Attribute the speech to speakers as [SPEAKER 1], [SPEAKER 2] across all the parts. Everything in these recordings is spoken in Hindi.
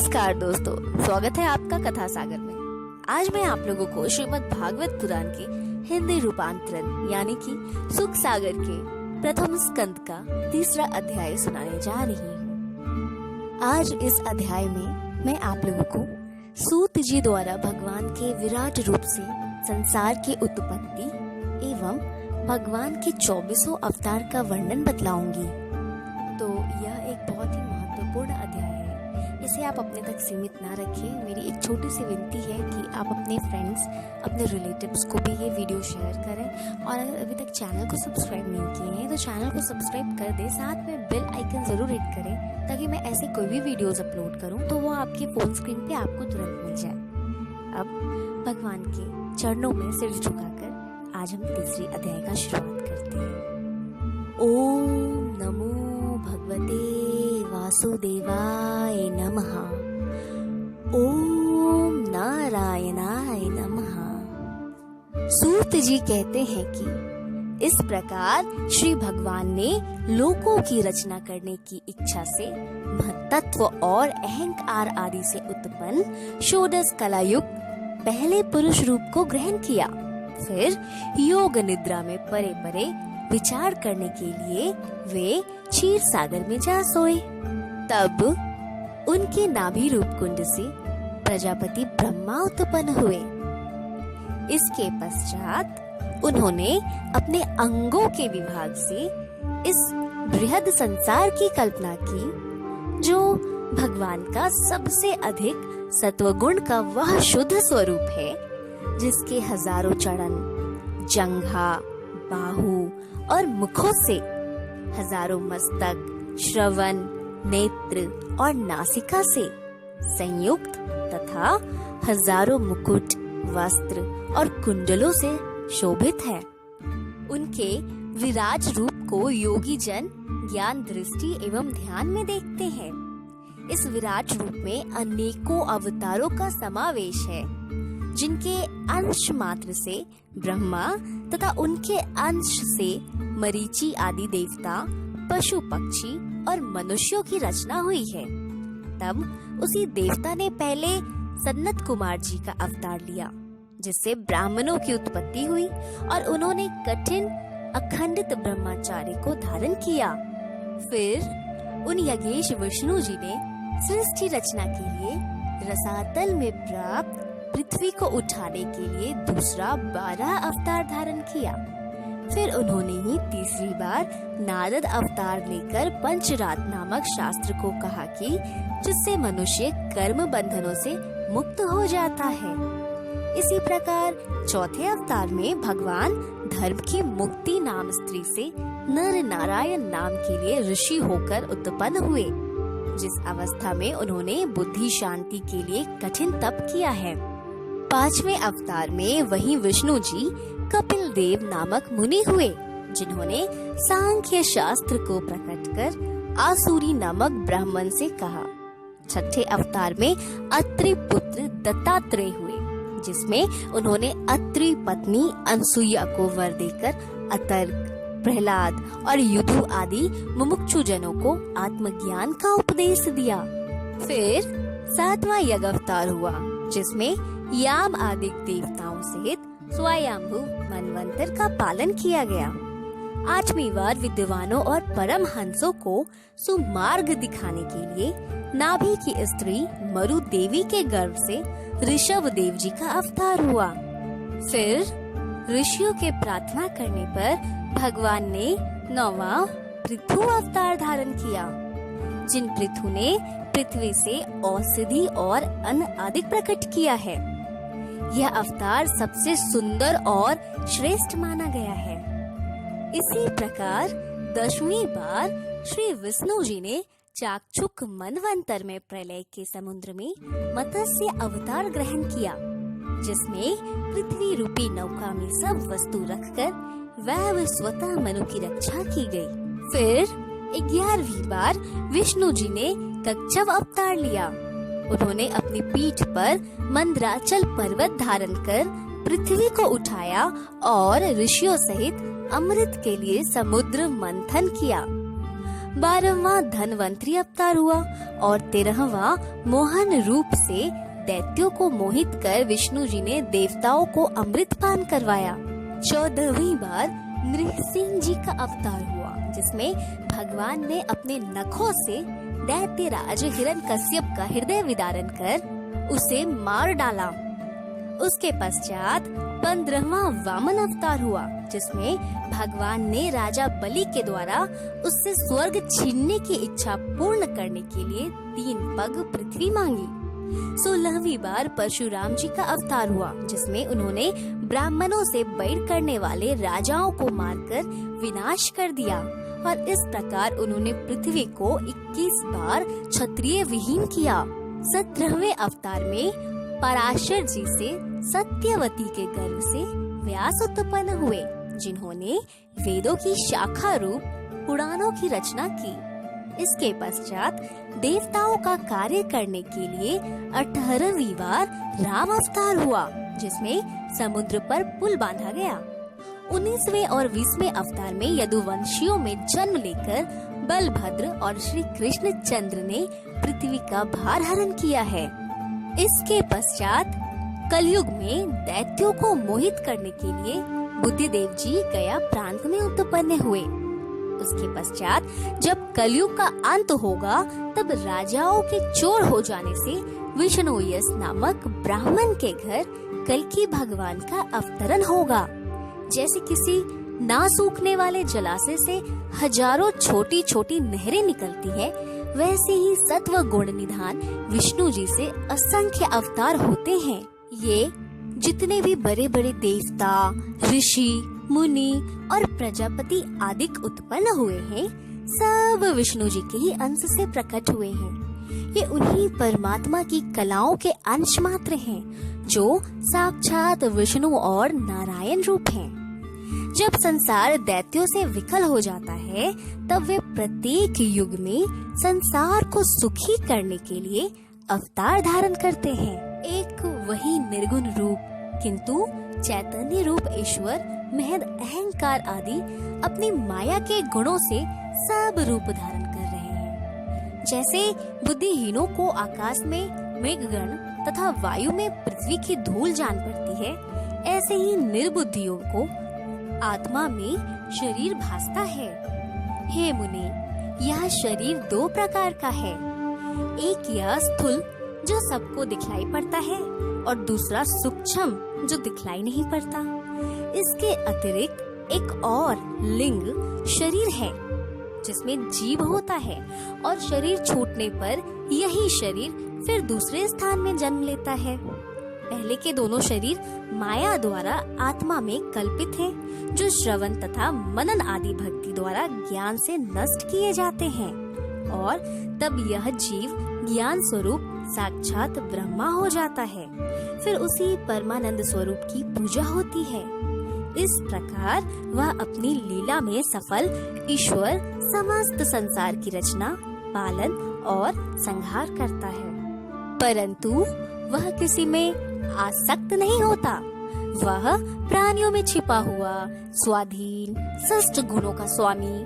[SPEAKER 1] नमस्कार दोस्तों, स्वागत है आपका कथा सागर में। आज मैं आप लोगों को श्रीमद् भागवत पुराण के हिंदी रूपांतरण यानी कि सुख सागर के प्रथम स्कंद का तीसरा अध्याय सुनाने जा रही हूँ। आज इस अध्याय में मैं आप लोगों को सूत जी द्वारा भगवान के विराट रूप से संसार की उत्पत्ति एवं भगवान के 24 अवतार का वर्णन बतलाऊंगी। तो यह एक बहुत ही महत्वपूर्ण अध्याय है। इसे आप अपने तक सीमित ना रखें। मेरी एक छोटी सी विनती है कि आप अपने फ्रेंड्स, अपने रिलेटिव्स को भी ये वीडियो शेयर करें और अगर अभी तक चैनल को सब्सक्राइब नहीं किए हैं तो चैनल को सब्सक्राइब कर दें। साथ में बेल आइकन जरूर हिट करें ताकि मैं ऐसी कोई भी वीडियोस अपलोड करूं तो वो आपके फोन स्क्रीन पे आपको तुरंत मिल जाए। अब भगवान के चरणों में सिर झुकाकर आज हम तीसरी अध्याय का शुरुआत करते हैं। ओम नमो भगवते वासुदेवाय नमः। ओम नारायणाय नमः। सूत जी कहते हैं कि इस प्रकार श्री भगवान ने लोकों की रचना करने की इच्छा से महत्त्व और अहंकार आदि से उत्पन्न षोडश कला युक्त पहले पुरुष रूप को ग्रहण किया। फिर योग निद्रा में परे परे विचार करने के लिए वे क्षीर सागर में जा सोए। तब उनके नाभि रूप कुंड से प्रजापति ब्रह्मा उत्पन्न हुए। इसके पश्चात उन्होंने अपने अंगों के विभाग से इस बृहद संसार की कल्पना की, जो भगवान का सबसे अधिक सत्वगुण का वह शुद्ध स्वरूप है, जिसके हजारों चरण, जंघा, बाहु और मुखों से हजारों मस्तक, श्रवण, नेत्र और नासिका से संयुक्त तथा हजारों मुकुट, वस्त्र और कुंडलों से शोभित है। उनके विराज रूप को योगी जन ज्ञान दृष्टि एवं ध्यान में देखते हैं। इस विराट रूप में अनेकों अवतारों का समावेश है, जिनके अंश मात्र से ब्रह्मा तथा उनके अंश से मरीचि आदि देवता, पशु पक्षी और मनुष्यों की रचना हुई है। तब उसी देवता ने पहले सनत कुमार जी का अवतार लिया, जिससे ब्राह्मणों की उत्पत्ति हुई और उन्होंने कठिन अखंडित ब्रह्मचार्य को धारण किया। फिर उन यज्ञेश विष्णु जी ने सृष्टि रचना के लिए रसातल में प्राप्त पृथ्वी को उठाने के लिए दूसरा 12 अवतार धारण किया। फिर उन्होंने ही तीसरी बार नारद अवतार लेकर पंचरात नामक शास्त्र को कहा कि जिससे मनुष्य कर्म बंधनों से मुक्त हो जाता है। इसी प्रकार चौथे अवतार में भगवान धर्म की मुक्ति नाम स्त्री से नर नारायण नाम के लिए ऋषि होकर उत्पन्न हुए, जिस अवस्था में उन्होंने बुद्धि शांति के लिए कठिन तप किया है। पांचवें अवतार में वही विष्णु जी कपिल देव नामक मुनि हुए, जिन्होंने सांख्य शास्त्र को प्रकट कर आसुरी नामक ब्राह्मण से कहा। छठे अवतार में अत्रि पुत्र दत्तात्रेय हुए, जिसमें उन्होंने अत्रि पत्नी अनसुईया को वर देकर अतर्क, प्रहलाद और युधु आदि मुमुक्षु जनों को आत्मज्ञान का उपदेश दिया। फिर सातवां यज्ञ अवतार हुआ, जिसमें याम आदि देवताओं सहित स्वयंभू मनवंतर का पालन किया गया। आठवीं बार विद्वानों और परमहंसों को सुमार्ग दिखाने के लिए नाभि की स्त्री मरु देवी के गर्भ से ऋषभ देव जी का अवतार हुआ। फिर ऋषियों के प्रार्थना करने पर भगवान ने 9वां पृथु अवतार धारण किया, जिन पृथु ने पृथ्वी से औषधि और अन्न आदि प्रकट किया है। यह अवतार सबसे सुंदर और श्रेष्ठ माना गया है। इसी प्रकार 10वीं बार श्री विष्णु जी ने चाक्षुक मनवंतर में प्रलय के समुद्र में मत्स्य अवतार ग्रहण किया, जिसमें पृथ्वी रूपी नौका में सब वस्तु रखकर वह स्वतः मनु की रक्षा की गई। फिर 11वीं बार विष्णु जी ने कच्छप अवतार लिया। उन्होंने अपनी पीठ पर मंदराचल पर्वत धारण कर पृथ्वी को उठाया और ऋषियों सहित अमृत के लिए समुद्र मंथन किया। 12वां धनवंतरी अवतार हुआ और 13वां मोहन रूप से दैत्यों को मोहित कर विष्णु जी ने देवताओं को अमृत पान करवाया। 14वीं बार नृसिंह जी का अवतार हुआ, जिसमें भगवान ने अपने नखों से दैत्यराज हिरण्यकश्यप का हृदय विदारण कर उसे मार डाला। उसके पश्चात 15वां वामन अवतार हुआ, जिसमें भगवान ने राजा बलि के द्वारा उससे स्वर्ग छीनने की इच्छा पूर्ण करने के लिए 3 पग पृथ्वी मांगी। 16वीं बार परशुराम जी का अवतार हुआ, जिसमें उन्होंने ब्राह्मणों से बैर करने वाले राजाओं को मारकर विनाश कर दिया और इस प्रकार उन्होंने पृथ्वी को 21 बार क्षत्रिय विहीन किया। 17वें अवतार में पराशर जी से सत्यवती के गर्भ से व्यास उत्पन्न हुए, जिन्होंने वेदों की शाखा रूप पुराणों की रचना की। इसके पश्चात देवताओं का कार्य करने के लिए 18वीं बार राम अवतार हुआ, जिसमें समुद्र पर पुल बांधा गया। 19वें और 20वें अवतार में यदुवंशियों में जन्म लेकर बलभद्र और श्री कृष्ण चंद्र ने पृथ्वी का भार हरण किया है। इसके पश्चात कलयुग में दैत्यों को मोहित करने के लिए बुद्धिदेव जी गया प्रांत में उत्पन्न हुए। उसके पश्चात जब कलयुग का अंत होगा, तब राजाओं के चोर हो जाने से विष्णुयस नामक ब्राह्मण के घर कल्कि भगवान का अवतरण होगा। जैसे किसी ना सूखने वाले जलाशय से हजारों छोटी छोटी नहरें निकलती है, वैसे ही सत्व गुण निधान विष्णु जी से असंख्य अवतार होते हैं। ये जितने भी बड़े बड़े देवता, ऋषि, मुनि और प्रजापति आदि उत्पन्न हुए हैं, सब विष्णु जी के ही अंश से प्रकट हुए हैं। ये उन्हीं परमात्मा की कलाओं के अंश मात्र हैं, जो साक्षात विष्णु और नारायण रूप हैं। जब संसार दैत्यों से विकल हो जाता है, तब वे प्रत्येक युग में संसार को सुखी करने के लिए अवतार धारण करते हैं। एक वही निर्गुण रूप किंतु चैतन्य रूप ईश्वर महद अहंकार आदि अपनी माया के गुणों से सब रूप धारण कर रहे हैं। जैसे बुद्धिहीनों को आकाश में मेघगण तथा वायु में पृथ्वी की धूल जान पड़ती है, ऐसे ही निर्बुद्धियों को आत्मा में शरीर भासता है। हे मुनि, यह शरीर 2 प्रकार का है। एक यह स्थूल जो सबको दिखलाई पड़ता है और दूसरा सूक्ष्म जो दिखलाई नहीं पड़ता। इसके अतिरिक्त एक और लिंग शरीर है, जिसमें जीव होता है और शरीर छूटने पर यही शरीर फिर दूसरे स्थान में जन्म लेता है। पहले के दोनों शरीर माया द्वारा आत्मा में कल्पित हैं, जो श्रवण तथा मनन आदि भक्ति द्वारा ज्ञान से नष्ट किए जाते हैं और तब यह जीव ज्ञान स्वरूप साक्षात ब्रह्मा हो जाता है। फिर उसी परमानंद स्वरूप की पूजा होती है। इस प्रकार वह अपनी लीला में सफल ईश्वर समस्त संसार की रचना, पालन और संहार करता है, परंतु वह किसी में आसक्त नहीं होता। वह प्राणियों में छिपा हुआ स्वाधीन षष्ठ गुणों का स्वामी,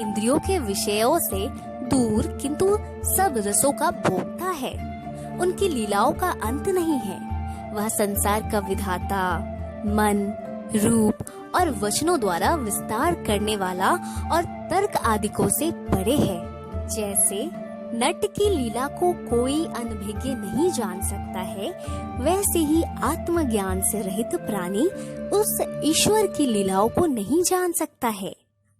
[SPEAKER 1] इंद्रियों के विषयों से दूर किंतु सब रसों का भोक्ता है। उनकी लीलाओं का अंत नहीं है। वह संसार का विधाता, मन, रूप और वचनों द्वारा विस्तार करने वाला और तर्क आदिकों से परे है। जैसे नट की लीला को कोई अनभिज्ञ नहीं जान सकता है, वैसे ही आत्मज्ञान से रहित प्राणी उस ईश्वर की लीलाओं को नहीं जान सकता है।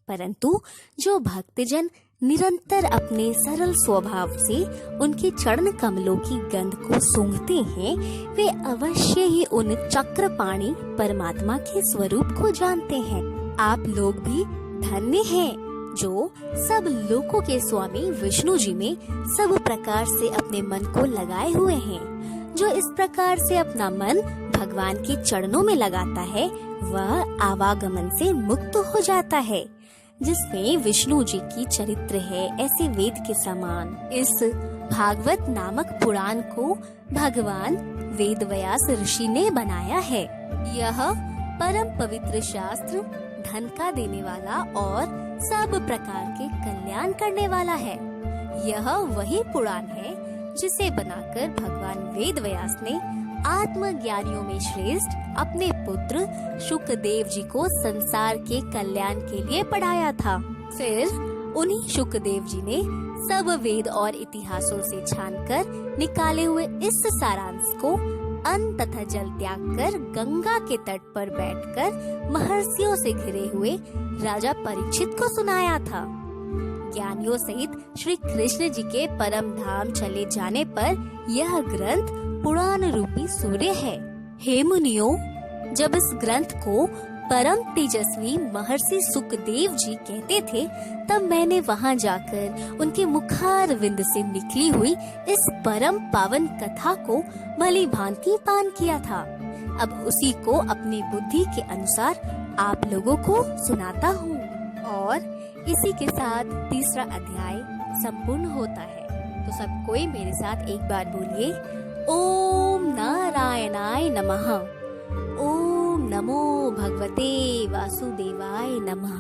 [SPEAKER 1] परंतु जो भक्तजन निरंतर अपने सरल स्वभाव से उनके चरण कमलों की गंध को सूंघते हैं, वे अवश्य ही उन चक्रपाणी परमात्मा के स्वरूप को जानते हैं। आप लोग भी धन्य हैं, जो सब लोकों के स्वामी विष्णु जी में सब प्रकार से अपने मन को लगाए हुए हैं। जो इस प्रकार से अपना मन भगवान के चरणों में लगाता है, वह आवागमन से मुक्त हो जाता है। जिसमें विष्णु जी की चरित्र है, ऐसे वेद के समान इस भागवत नामक पुराण को भगवान वेद व्यास ऋषि ने बनाया है। यह परम पवित्र शास्त्र, धन का देने वाला और सब प्रकार के कल्याण करने वाला है। यह वही पुराण है जिसे बनाकर भगवान वेद व्यास ने आत्मज्ञानियों में श्रेष्ठ अपने पुत्र शुकदेव जी को संसार के कल्याण के लिए पढ़ाया था। फिर उन्हीं शुकदेव जी ने सब वेद और इतिहासों से छानकर निकाले हुए इस सारांश को अन्न तथा जल त्याग कर गंगा के तट पर बैठकर महर्षियों से घिरे हुए राजा परीक्षित को सुनाया था। ज्ञानियों सहित श्री कृष्ण जी के परम धाम चले जाने पर यह ग्रंथ पुराण रूपी सूर्य है। हे मुनियों, जब इस ग्रंथ को परम तेजस्वी महर्षि सुखदेव जी कहते थे, तब मैंने वहां जाकर उनके मुखारविंद से निकली हुई इस परम पावन कथा को भली भांति पान किया था। अब उसी को अपनी बुद्धि के अनुसार आप लोगों को सुनाता हूँ और इसी के साथ तीसरा अध्याय संपूर्ण होता है। तो सब कोई मेरे साथ एक बार बोलिए, ओम नारायणाय नमः। ओम नमो भगवते वासुदेवाय नमः।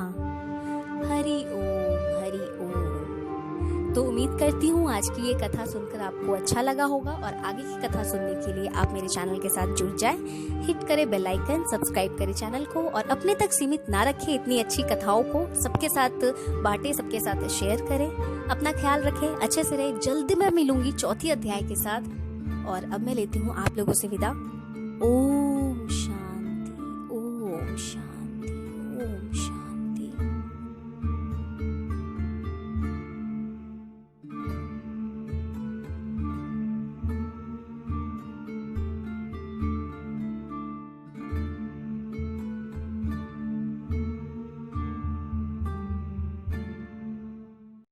[SPEAKER 1] हरि ओम हरि ओम। तो उम्मीद करती हूँ आज की ये कथा सुनकर आपको अच्छा लगा होगा और आगे की कथा सुनने के लिए आप मेरे चैनल के साथ जुड़ जाएं। हिट करें बेल आइकन, सब्सक्राइब करें चैनल को और अपने तक सीमित ना रखें इतनी अच्छी कथाओं को। सबके साथ बांटें, सबके साथ शेयर करें। अपना ख्याल रखें, अच्छे से रहें। जल्दी मैं मिलूंगी चौथी अध्याय के साथ और अब मैं लेती हूँ आप लोगों से विदा। ओम शांति। ओम शांति।